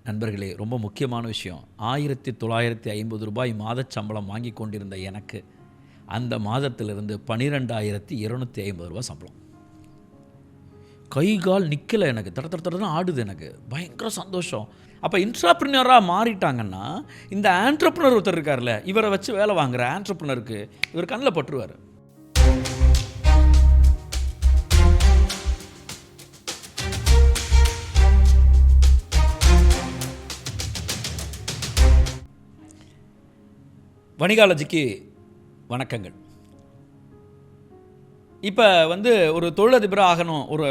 நண்பர்களே, ரொம்ப முக்கியமான விஷயம். ரூ. 1950 மாதச் சம்பளம் வாங்கி கொண்டிருந்த எனக்கு, அந்த மாதத்திலிருந்து ரூ. 12,250 சம்பளம். கை, கால் நிற்கல எனக்கு. தட தட தடன்னு ஆடுது எனக்கு. பயங்கர சந்தோஷம். அப்போ இன்ட்ராப்ரனியரா மாறிட்டாங்கன்னா, இந்த ஆன்ட்ரப்ரனர் ஒருத்தர் இருக்கார்ல, இவரை வச்சு வேலை வாங்குற ஆன்ட்ரப்ரனருக்கு இவர் கண்ணில் பட்டுருவார். வணிகாலஜிக்கு வணக்கங்கள். இப்போ ஒரு தொழிலதிபராக ஆகணும், ஒரு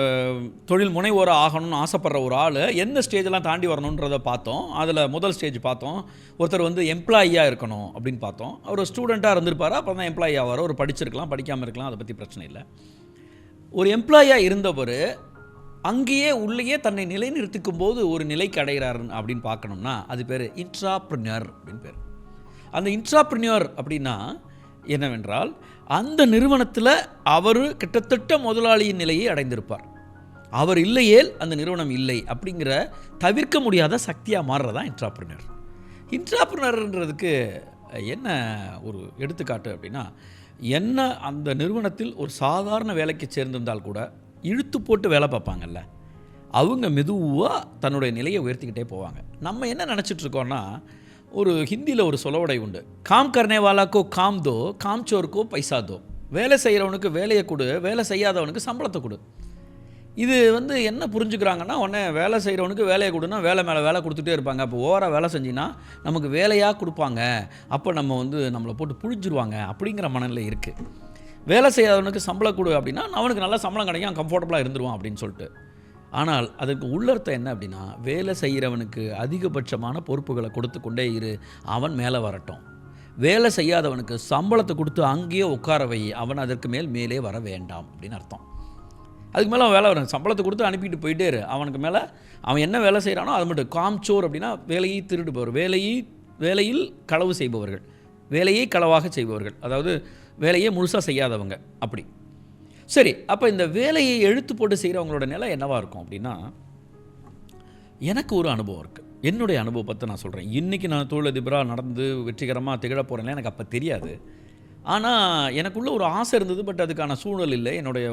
தொழில் முனைவோராக ஆகணும்னு ஆசைப்படுற ஒரு ஆள் எந்த ஸ்டேஜெல்லாம் தாண்டி வரணுன்றதை பார்த்தோம். அதில் முதல் ஸ்டேஜ் பார்த்தோம், ஒருத்தர் எம்ப்ளாயியாக இருக்கணும் அப்படின்னு பார்த்தோம். அவர் ஸ்டூடெண்ட்டாக இருந்திருப்பார், அப்புறம் தான் எம்ப்ளாயி ஆவார். அவர் படிச்சிருக்கலாம், படிக்காமல் இருக்கலாம், அதை பற்றி பிரச்சனை இல்லை. ஒரு எம்ப்ளாயியாக இருந்தவர் அங்கேயே உள்ளேயே தன்னை நிலைநிறுத்திக்கும் போது ஒரு நிலைக்கு அடைகிறார் அப்படின்னு பார்க்கணும்னா அது பேர் இன்ட்ராப்ரனியர் அப்படின்னு பேர். அந்த இன்ட்ராப்ரனியர் அப்படின்னா என்னவென்றால், அந்த நிறுவனத்தில் அவர் கிட்டத்தட்ட முதலாளியின் நிலையை அடைந்திருப்பார். அவர் இல்லையேல் அந்த நிறுவனம் இல்லை அப்படிங்கிற தவிர்க்க முடியாத சக்தியாக மாறுறதா இன்ட்ராப்ரனியர். இன்ட்ராப்ரனியர்ன்றதுக்கு என்ன ஒரு எடுத்துக்காட்டு அப்படின்னா, என்ன அந்த நிறுவனத்தில் ஒரு சாதாரண வேலைக்கு சேர்ந்திருந்தால் கூட இழுத்து போட்டு வேலை பார்ப்பாங்கல்ல, அவங்க மெதுவாக தன்னுடைய நிலையை உயர்த்திக்கிட்டே போவாங்க. நம்ம என்ன நினச்சிட்ருக்கோன்னா, ஒரு ஹிந்தியில் ஒரு சொலவடை உண்டு, காம் கர்னேவாலாக்கோ காம் தோ, காம் சோருக்கோ பைசா தோ. வேலை செய்கிறவனுக்கு வேலையை கொடு, வேலை செய்யாதவனுக்கு சம்பளத்தை கொடு. இது என்ன புரிஞ்சுக்கிறாங்கன்னா, உடனே வேலை செய்கிறவனுக்கு வேலையை கொடுன்னா வேலை மேலே வேலை கொடுத்துட்டே இருப்பாங்க. அப்போ ஓவராக வேலை செஞ்சின்னா நமக்கு வேலையாக கொடுப்பாங்க, அப்போ நம்ம நம்மளை போட்டு புழிஞ்சிருவாங்க அப்படிங்கிற மனநிலை இருக்குது. வேலை செய்யாதவனுக்கு சம்பளம் கொடு அப்படின்னா அவனுக்கு நல்லா சம்பளம் கிடைக்கும், கம்ஃபர்டபுளாக இருந்துருவான் அப்படின்னு சொல்லிட்டு. ஆனால் அதுக்கு உள்ளர்த்தம் என்ன அப்படின்னா, வேலை செய்கிறவனுக்கு அதிகபட்சமான பொறுப்புகளை கொடுத்து கொண்டே இரு, அவன் மேலே வரட்டும். வேலை செய்யாதவனுக்கு சம்பளத்தை கொடுத்து அங்கேயே உட்கார வை, அவன் அதற்கு மேலே வர வேண்டாம் அப்படின்னு அர்த்தம். அதுக்கு மேலே அவன் வேலை வரும், சம்பளத்தை கொடுத்து அனுப்பிட்டு போயிட்டே இரு, அவனுக்கு மேலே அவன் என்ன வேலை செய்கிறானோ அது மட்டும். காம்சோர் அப்படின்னா வேலையை திருடுபவர், வேலையில் களவு செய்பவர்கள், வேலையை களவாக செய்பவர்கள், அதாவது வேலையை முழுசாக செய்யாதவங்க அப்படி. சரி, அப்போ இந்த வேலையை எழுத்து போட்டு செய்கிறவங்களோட நிலை என்னவாக இருக்கும் அப்படின்னா, எனக்கு ஒரு அனுபவம் இருக்குது. என்னுடைய அனுபவத்தை நான் சொல்கிறேன். இன்றைக்கி நான் தொழிலதிபராக நடந்து வெற்றிகரமாக திகழ போகிறேன்னா எனக்கு அப்போ தெரியாது. ஆனால் எனக்குள்ளே ஒரு ஆசை இருந்தது, பட் அதுக்கான சூழல் இல்லை, என்னுடைய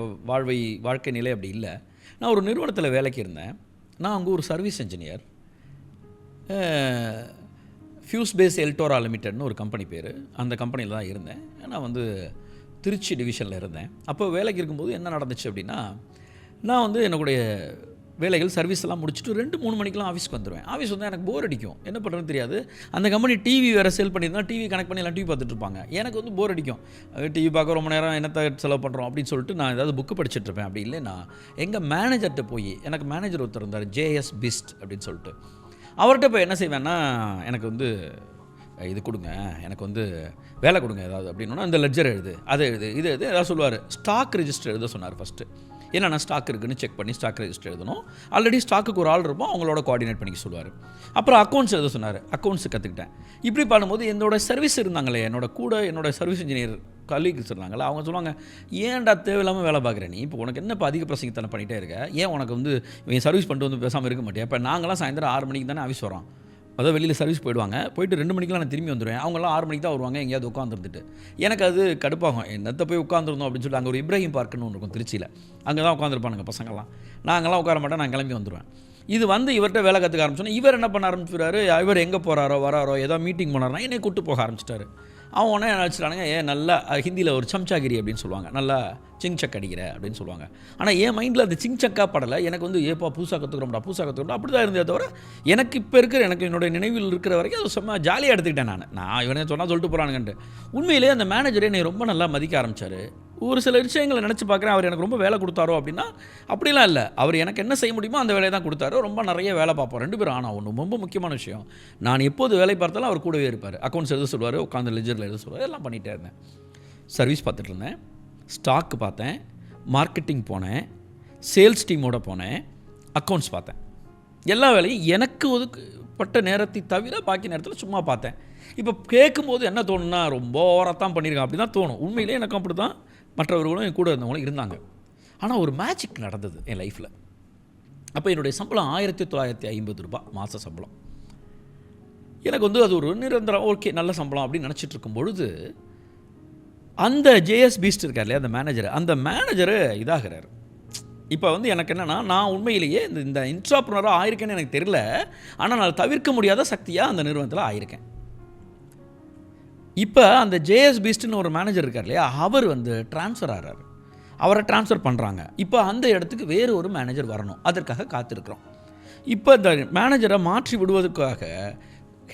வாழ்க்கை நிலை அப்படி இல்லை. நான் ஒரு நிறுவனத்தில் வேலைக்கு இருந்தேன். நான் அங்கே ஒரு service engineer. Fuse base Eldora லிமிடெட்னு ஒரு கம்பெனி பேர். அந்த கம்பெனியில் தான் இருந்தேன். நான் திருச்சி டிவிஷனில் இருந்தேன். அப்போ வேலைக்கு இருக்கும்போது என்ன நடந்துச்சு அப்படின்னா, நான் என்னுடைய வேலைகள் சர்வீஸ் எல்லாம் முடிச்சுட்டு 2-3 மணிக்கெலாம் ஆஃபீஸ்க்கு வந்துடுவேன். ஆஃபீஸ் எனக்கு போர் அடிக்கும், என்ன பண்ணுறதுன்னு தெரியாது. அந்த கம்பெனி டிவி வேறு சேல் பண்ணியிருந்தா டிவி கனெக்ட் பண்ணி எல்லாம் டிவி பார்த்துட்டு இருப்பாங்க. எனக்கு போர் அடிக்கும், டிவி பார்க்க ரொம்ப நேரம் என்னத்தை செலவு பண்ணுறோம் அப்படின்னு சொல்லிட்டு நான் ஏதாவது புக்கு படிச்சுட்டு இருப்பேன். அப்படி இல்லைன்னா எங்கள் மேனேஜர்கிட்ட போய், எனக்கு மேனேஜர் ஒருத்தர் இருந்தார், JS பிஸ்ட் அப்படின்னு சொல்லிட்டு, அவர்கிட்ட போய் என்ன செய்வேன்னா, எனக்கு இது கொடுங்க, எனக்கு வேலை கொடுங்க ஏதாவது அப்படின்னா, இந்த லெட்ஜர் எழுது, அதை எழுது, இது ஏதாவது சொல்லுவார். ஸ்டாக் ரெஜிஸ்டர் எழுத சொன்னார் ஃபஸ்ட்டு. என்னென்னா ஸ்டாக் இருக்குதுன்னு செக் பண்ணி ஸ்டாக் ரெஜிஸ்டர் எழுதணும். ஆல்ரெடி ஸ்டாக்குக்கு ஒரு ஆள் இருப்போம், அவங்களோட கோஆர்டினேட் பண்ணிக்க சொல்லுவார். அப்புறம் அக்கௌண்ட்ஸ் எழுத சொன்னார், அக்கௌண்ட்ஸ் கற்றுக்கிட்டேன். இப்படி பண்ணும்போது என்னோடய சர்வீஸ் இருந்தாங்களே, என்னோட சர்வீஸ் இன்ஜினியர் கலீக்ஸ் இருந்தாங்களே, அவங்க சொல்லுவாங்க, ஏன்டா தேவையில்லாமல் வேலை பார்க்குறேன் நீ, இப்போ உனக்கு என்ன இப்போ அதிக பிரசங்கத்தனை பண்ணிகிட்டே இருக்க, ஏன் உனக்கு இவன் சர்வீஸ் பண்ணிட்டு பேசாமல் இருக்க மாட்டேன். இப்போ நாங்களாம் சாயந்தரம் 6 மணிக்கு தானே ஆஃபீஸ் வரோம், அதாவது வெளியில் சர்வீஸ் போயிடுவாங்க, போயிட்டு 2 மணிக்கெலாம் நான் திரும்பி வந்துடுவேன். அவங்களாம் 6 மணிக்கு தான் வருவாங்க, எங்கேயாவது உட்காந்துருந்துட்டு. எனக்கு அது கடுப்பாகும், என்னத்தை போய் உட்காந்துருந்தோம் அப்படின்னு சொல்லிட்டு. அங்கே ஒரு இப்ராஹிம் பார்க்குன்னு ஒன்று இருக்கும் திருச்சியில், அங்கே தான் உட்காந்துருப்பானுங்க பசங்கள்லாம். நாங்கள்லாம் உட்கார மாட்டேன், நான் கிளம்பி வந்துடுவேன். இது இவர்கிட்ட வேலை கற்றுக்க ஆரம்பிச்சோன்னா, இவர் என்ன பண்ண ஆரம்பிச்சுறாரு, இவர் எங்கே போகிறாரோ வராரோ, ஏதோ மீட்டிங் போனார்னா என்னை கூப்பிட்டு போக ஆரம்பிச்சிட்டாரு. அவன் உடனே நினச்சிட்டானுங்க, நல்லா ஹிந்தியில் ஒரு சம்சாகிரி அப்படின்னு சொல்லுவாங்க, நல்லா சிங் சக் அடிக்கிற அப்படின்னு சொல்லுவாங்க. ஆனால் என் மைண்டில் அந்த சிங் சக்காக படலை. எனக்கு ஏப்பா புதுசாக கற்றுக்கிறோம்டா அப்படி தான் இருந்தே தவிர, எனக்கு இப்போ எனக்கு என்னுடைய நினைவில் இருக்கிற வரைக்கும் அது சும்மா ஜாலியாக எடுத்துக்கிட்டேன். நான் இவனே சொன்னால் சொல்லிட்டு போகிறானுங்கன்ட்டு. உண்மையிலே அந்த மேனேஜரே என்னை ரொம்ப நல்லா மதிக்க ஆரம்பித்தார். ஒரு சில விஷயங்களை நினச்சி பார்க்குறேன், அவர் எனக்கு ரொம்ப வேலை கொடுத்தாரோ அப்படின்னா, அப்படிலாம் இல்லை. அவர் எனக்கு என்ன செய்ய முடியுமோ அந்த வேலையை தான் கொடுத்தாரு. ரொம்ப நிறைய வேலை பார்ப்போம் 2 பேரும். ஆனால் ஒன்று ரொம்ப முக்கியமான விஷயம், நான் எப்போது வேலை பார்த்தாலும் அவர் கூடவே இருப்பார். அக்கௌண்ட்ஸ் எழுத சொல்லுவார், உட்காந்து லெஜரில் எழுத சொல்லுவார், எல்லாம் பண்ணிகிட்டே இருந்தேன். சர்வீஸ் பார்த்துட்டு இருந்தேன், ஸ்டாக்கு பார்த்தேன், மார்க்கெட்டிங் போனேன், சேல்ஸ் டீமோட போனேன், அக்கௌண்ட்ஸ் பார்த்தேன். எல்லா வேலையும் எனக்கு ஒதுக்கப்பட்ட நேரத்தை தவிர பாக்கி நேரத்தில் சும்மா பார்த்தேன். இப்போ கேட்கும்போது என்ன தோணுன்னா, ரொம்ப ஓவராக பண்ணியிருக்கேன் அப்படி தான் தோணும். உண்மையிலே எனக்கு அப்படி தான் மற்றவர்களும் என் கூட இருந்தவங்களும் இருந்தாங்க. ஆனால் ஒரு மேஜிக் நடந்தது என் லைஃப்பில். அப்போ என்னுடைய சம்பளம் ரூ. 1950 மாத சம்பளம். எனக்கு வந்து அது ஒரு நிரந்தரம், ஓகே நல்ல சம்பளம் அப்படின்னு நினச்சிட்டு இருக்கும் பொழுது அந்த ஜேஎஸ் பீஸ்ட் இருக்கார் இல்லையா, அந்த மேனேஜரு இதாகிறார். இப்போ வந்து எனக்கு என்னென்னா, நான் உண்மையிலேயே இந்த இன்ட்ராப்ரனராக ஆயிருக்கேன்னு எனக்கு தெரியல, ஆனால் நான் தவிர்க்க முடியாத சக்தியாக அந்த நிறுவனத்தில் ஆயிருக்கேன். இப்போ அந்த ஜேஎஸ் பீஸ்ட்னு ஒரு மேனேஜர் இருக்கார் இல்லையா, அவர் வந்து ட்ரான்ஸ்ஃபர் ஆகிறார். அவரை ட்ரான்ஸ்ஃபர் பண்ணுறாங்க. இப்போ அந்த இடத்துக்கு வேறு ஒரு மேனேஜர் வரணும், அதற்காக காத்திருக்கிறோம். இப்போ இந்த மேனேஜரை மாற்றி விடுவதற்காக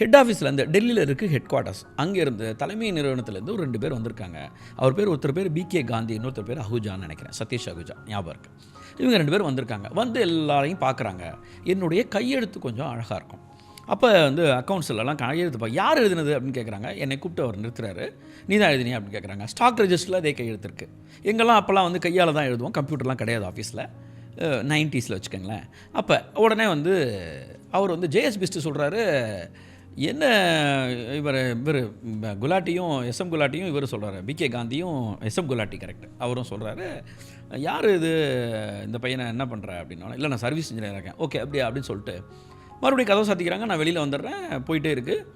ஹெட் ஆஃபீஸில் இந்த டெல்லியில் இருக்குது ஹெட் குவார்ட்டர்ஸ், அங்கேருந்து தலைமை நிறுவனத்துலேருந்து ஒரு 2 பேர் வந்திருக்காங்க. அவர் பேர் ஒருத்தர் பேர் பிகே காந்தி, இன்னொருத்தர் பேர் அஹூஜான்னு நினைக்கிறேன், சதீஷ் அஹூஜா ஞாபகம் இருக்குது. இவங்க 2 பேர் வந்திருக்காங்க. வந்து எல்லாரையும் பார்க்குறாங்க. என்னுடைய கையெழுத்து கொஞ்சம் அழகாக இருக்கும். அப்போ வந்து அக்கௌண்ட்ஸ்லாம் கையெழுத்து யார் எழுதுனது அப்படின்னு கேட்குறாங்க. என்னை கூப்பிட்டு அவர் நிறுத்துறாரு. நீ தான் எழுதினியா அப்படின்னு கேட்குறாங்க. ஸ்டாக் ரெஜிஸ்டரில் அதே கையெழுத்து இருக்குது. எங்கெல்லாம் அப்போல்லாம் வந்து கையால் தான் எழுதுவோம், கம்ப்யூட்டர்லாம் கிடையாது ஆஃபீஸில், 90s வச்சுக்கோங்களேன். அப்போ உடனே வந்து அவர் வந்து ஜேஎஸ் பீஸ்ட் சொல்கிறாரு, என்ன இவர் குலாட்டியும் எஸ்எம் குலாட்டியும் இவர் சொல்கிறாரு, பிகே காந்தியும் எஸ்எம் குலாட்டி கரெக்ட், அவரும் சொல்கிறாரு, யார் இது இந்த பையனை என்ன பண்ணுற அப்படின்னா, இல்லை நான் சர்வீஸ் இன்ஜினியராக இருக்கேன். ஓகே அப்படியா அப்படின்னு சொல்லிட்டு மறுபடியும் கதவை சாத்திக்கிறாங்க. நான் வெளியில் வந்துடுறேன், போயிட்டே இருக்குது.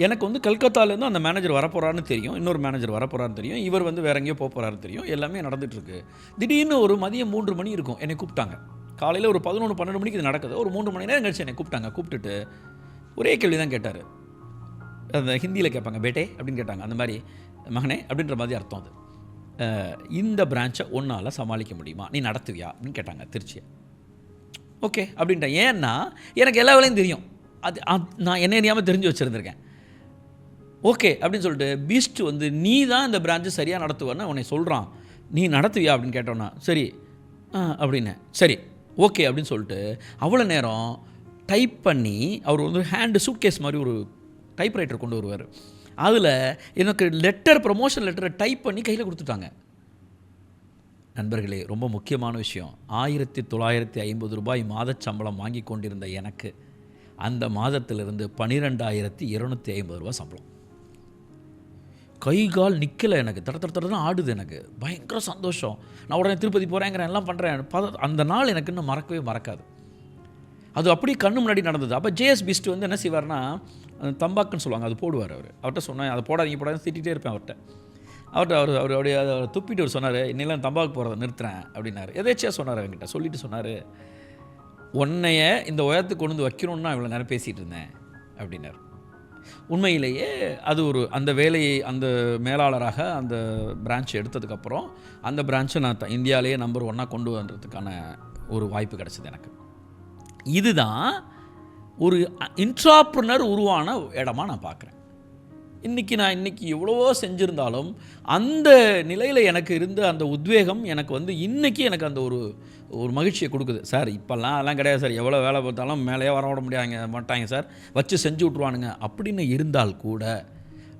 எனக்கு வந்து கல்கத்தாலேருந்து அந்த மேனேஜர் வரப்போகிறான்னு தெரியும், இன்னொரு மேனேஜர் வரப்போகிறான்னு தெரியும், இவர் வந்து வேற எங்கேயோ போகிறாருன்னு தெரியும், எல்லாமே நடந்துகிட்ருக்கு. திடீர்னு ஒரு மதியம் 3 மணி இருக்கும், என்னை கூப்பிட்டாங்க. காலையில் ஒரு 11-12 மணிக்கு இது நடக்குது. ஒரு 3 மணி நேரம் கழிச்சு என்னை கூப்பிட்டாங்க. கூப்பிட்டுட்டு ஒரே கேள்வி தான் கேட்டார். அந்த ஹிந்தியில் கேட்பாங்க, பேட்டே அப்படின்னு கேட்டாங்க. அந்த மாதிரி மகனே அப்படின்ற மாதிரி அர்த்தம். அது இந்த பிரான்ச்சை ஒன்றால் சமாளிக்க முடியுமா, நீ நடத்துவியா அப்படின்னு கேட்டாங்க, திருச்சியை. ஓகே அப்படின்ட்டேன். ஏன்னா எனக்கு எல்லா வேலையும் தெரியும், அது நான் என்ன அறியாமல் தெரிஞ்சு வச்சுருந்துருக்கேன். ஓகே அப்படின்னு சொல்லிட்டு பீஸ்ட் வந்து நீ தான் இந்த பிரான்ச்சை சரியாக நடத்துவேன்னு உன்னை சொல்கிறான், நீ நடத்துவியா அப்படின்னு கேட்டோன்னா சரி அப்படின்னு, சரி ஓகே அப்படின்னு சொல்லிட்டு அவ்வளோ நேரம் டைப் பண்ணி அவர் வந்து ஹேண்டு சூட்கேஸ் மாதிரி ஒரு டைப்ரைட்டர் கொண்டு வருவார். அதில் எனக்கு ப்ரமோஷன் லெட்டரை டைப் பண்ணி கையில் கொடுத்துட்டாங்க. நண்பர்களே, ரொம்ப முக்கியமான விஷயம், 1950 ரூபாய் மாத சம்பளம் வாங்கி கொண்டிருந்த எனக்கு அந்த மாதத்திலிருந்து 12,250 ரூபா சம்பளம். கை கால் நிற்கலை, எனக்கு தடன்னு ஆடுது, எனக்கு பயங்கர சந்தோஷம். நான் உடனே திருப்பதி போகிறேங்கிறேன், எல்லாம் பண்ணுறேன். அந்த நாள் எனக்கு இன்னும் மறக்காது. அது அப்படியே கண்ணு முன்னாடி நடந்தது. அப்போ ஜேஎஸ் பீஸ்ட் வந்து என்ன செய்வார்னா, தம்பாக்குன்னு சொல்லுவாங்க, அது போடுவார். அவர்கிட்ட சொன்னேன், அதை போடாதீங்க திட்டிகிட்டே இருப்பேன் அவர்கிட்ட. அவருடைய அதை துப்பிட்டு அவர் சொன்னார், இன்னெல்லாம் தம்பாக்கு போகிறத நிறுத்துறேன் அப்படின்னாரு. எதாச்சியாக சொன்னார், அவங்ககிட்ட சொல்லிட்டு சொன்னார், உன்னைய இந்த உயரத்துக்கு கொண்டு வந்து வைக்கணும்னு நான் இவ்வளோ நேரம் பேசிகிட்டு இருந்தேன் அப்படின்னார். உண்மையிலேயே அது அந்த வேலையை அந்த மேலாளராக அந்த பிரான்ச் எடுத்ததுக்கப்புறம் அந்த பிரான்ச்சை நான் இந்தியாவிலேயே நம்பர் 1 கொண்டு வந்ததுக்கான ஒரு வாய்ப்பு கிடச்சிது எனக்கு. இதுதான் ஒரு இன்ட்ராப்ரனர் உருவான இடமா நான் பார்க்குறேன். இன்றைக்கி எவ்வளவோ செஞ்சுருந்தாலும் அந்த நிலையில் எனக்கு இருந்த அந்த உத்வேகம் எனக்கு வந்து இன்றைக்கி எனக்கு அந்த ஒரு மகிழ்ச்சியை கொடுக்குது. சார் இப்போல்லாம் அதெல்லாம் கிடையாது சார், எவ்வளோ வேலை பார்த்தாலும் மேலேயே வர விட மாட்டாங்க சார், வச்சு செஞ்சு விட்ருவானுங்க அப்படின்னு இருந்தால் கூட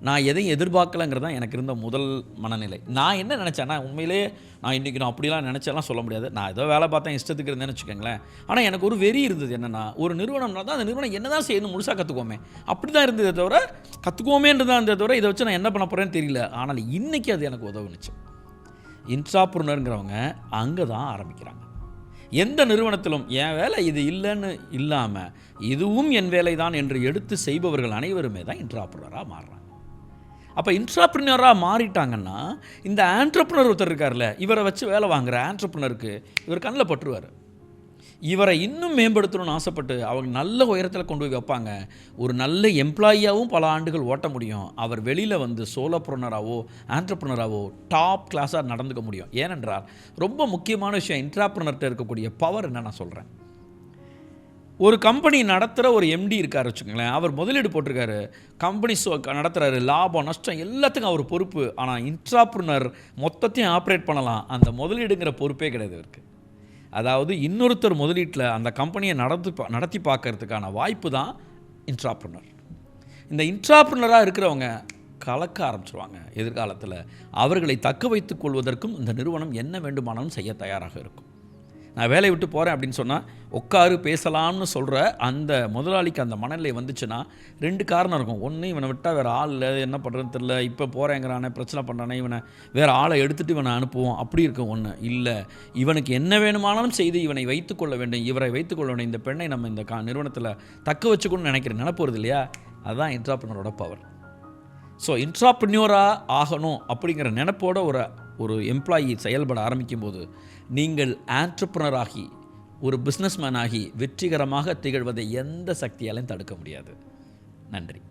நான் எதையும் எதிர்பார்க்கலைங்கிறது தான் எனக்கு இருந்த முதல் மனநிலை. நான் என்ன நினச்சேன்னா, உண்மையிலே நான் இன்றைக்கி அப்படிலாம் நினச்செல்லாம் சொல்ல முடியாது. நான் ஏதோ வேலை பார்த்தேன், இஷ்டத்துக்கு இருந்தேன்னு வச்சுக்கோங்களேன். ஆனால் எனக்கு ஒரு வெறி இருந்தது. என்னென்னா, ஒரு நிறுவனம்னா தான் அந்த நிறுவனம் என்ன தான் செய்யணும் முழுசாக கற்றுக்குவோமே, அப்படி தான் இருந்ததே தவிர, கற்றுக்குவோமேன்றது தான் இருந்ததை தவிர இதை வச்சு நான் என்ன பண்ண போகிறேன்னு தெரியல. ஆனால் இன்றைக்கி அது எனக்கு உதவுனுச்சு. இன்ட்ராப்ரனருங்கிறவங்க அங்கே தான் ஆரம்பிக்கிறாங்க. எந்த நிறுவனத்திலும் என் வேலை இது இல்லைன்னு இல்லாமல் இதுவும் என் வேலை தான் என்று எடுத்து செய்பவர்கள் அனைவருமே தான் இன்ட்ராப்ரனராக மாறுறாங்க. அப்போ இன்ட்ராப்ரனராக மாறிட்டாங்கன்னா, இந்த ஆண்ட்ரப்ரனர் ஒருத்தர் இருக்கார்ல, இவரை வச்சு வேலை வாங்குகிற ஆண்ட்ரப்ரனருக்கு இவர் கண்ணில் பட்டுருவார். இவரை இன்னும் மேம்படுத்தணும்னு ஆசைப்பட்டு அவங்க நல்ல உயரத்தில் கொண்டு போய் வைப்பாங்க. ஒரு நல்ல எம்ப்ளாயியாகவும் பல ஆண்டுகள் ஓட்ட முடியும். அவர் வெளியில் வந்து சோலோப்ரனராகவோ ஆண்ட்ரப்ரனராகவோ டாப் கிளாஸாக நடந்துக்க முடியும். ஏனென்றால் ரொம்ப முக்கியமான விஷயம், இன்ட்ராப்ரனர்கிட்ட இருக்கக்கூடிய பவர் என்ன நான் சொல்கிறேன். ஒரு கம்பெனி நடத்துகிற ஒரு எம்டி இருக்கார் வச்சுக்கோங்களேன், அவர் முதலீடு போட்டிருக்காரு, கம்பெனி நடத்துகிறாரு, லாபம் நஷ்டம் எல்லாத்துக்கும் அவர் பொறுப்பு. ஆனால் இன்ட்ராப்ரனர் மொத்தத்தையும் ஆப்ரேட் பண்ணலாம், அந்த முதலீடுங்கிற பொறுப்பே கிடையாது இருக்கு. அதாவது இன்னொருத்தர் முதலீட்டில் அந்த கம்பெனியை நடத்தி பார்க்கறதுக்கான வாய்ப்பு தான் இன்ட்ராப்ரனர். இந்த இன்ட்ராப்ரனராக இருக்கிறவங்க கலக்க ஆரம்பிச்சிருவாங்க. எதிர்காலத்தில் அவர்களை தக்க வைத்துக் கொள்வதற்கும் இந்த நிறுவனம் என்ன வேண்டுமானாலும் செய்ய தயாராக இருக்கும். நான் வேலையை விட்டு போகிறேன் அப்படின்னு சொன்னால் உட்காரு பேசலாம்னு சொல்கிற அந்த முதலாளிக்கு அந்த மனநிலை வந்துச்சுன்னா 2 காரணம் இருக்கும். ஒன்று, இவனை விட்டால் வேறு ஆள் இல்லை, என்ன பண்ணுறதுன்னு தெரியல, இப்போ போகிறேங்கிறானே, பிரச்சனை பண்ணுறானே, இவனை வேறு ஆளை எடுத்துகிட்டு இவனை அனுப்புவோம், அப்படி இருக்கும். ஒன்று இல்லை, இவனுக்கு என்ன வேணுமானாலும் செய்து இவனை வைத்துக்கொள்ள வேண்டும், இவரை வைத்துக்கொள்ள வேண்டும், இந்த பெண்ணை நம்ம இந்த நிறுவனத்தில் தக்க வச்சுக்கணும்னு நினைக்கிற நினைப்பு வருது இல்லையா, அதுதான் இன்ட்ராப்ரனரோட பவர். ஸோ இன்ட்ராப்ரன்யூராக ஆகணும் அப்படிங்கிற நினைப்போட ஒரு எம்ப்ளாயி செயல்பட ஆரம்பிக்கும்போது நீங்கள் ஆண்டர்ப்ரனர் ஆகி ஒரு பிஸ்னஸ்மேன் ஆகி வெற்றிகரமாக திகழ்வதை எந்த சக்தியாலையும் தடுக்க முடியாது. நன்றி.